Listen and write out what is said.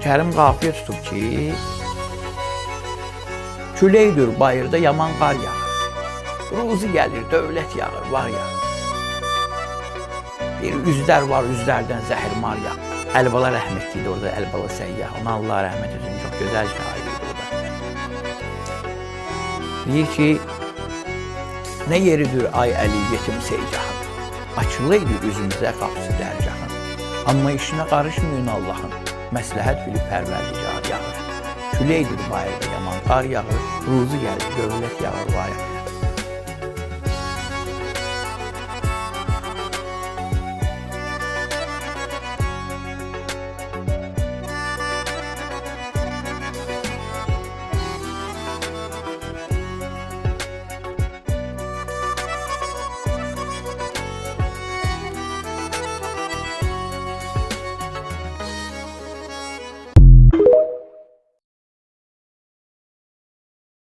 Kərim qafiyə tutub ki, küləkdir bayırda yaman qar yağır. Ruzi gəlir, dövlət yağır, var yağır. Bir üzlər var, üzlərdən zəhirmar yağır. Əlibala rəhmətli idi orada, Əlibala Səyyah. Ona Allah rəhmət etsin, çox gözəl şair idi orada. Deyir ki, nə yeridir ay Əli yetim seycahın. Açılıydı üzümüzə qapısı dərgahın. Amma işinə qarışmayın Allahın. Məsləhət bilib pərverdigar yağır. Küləkdir bayırda yaman qar yağır. Ruzi gəlir, dövlət yağır, var yağır.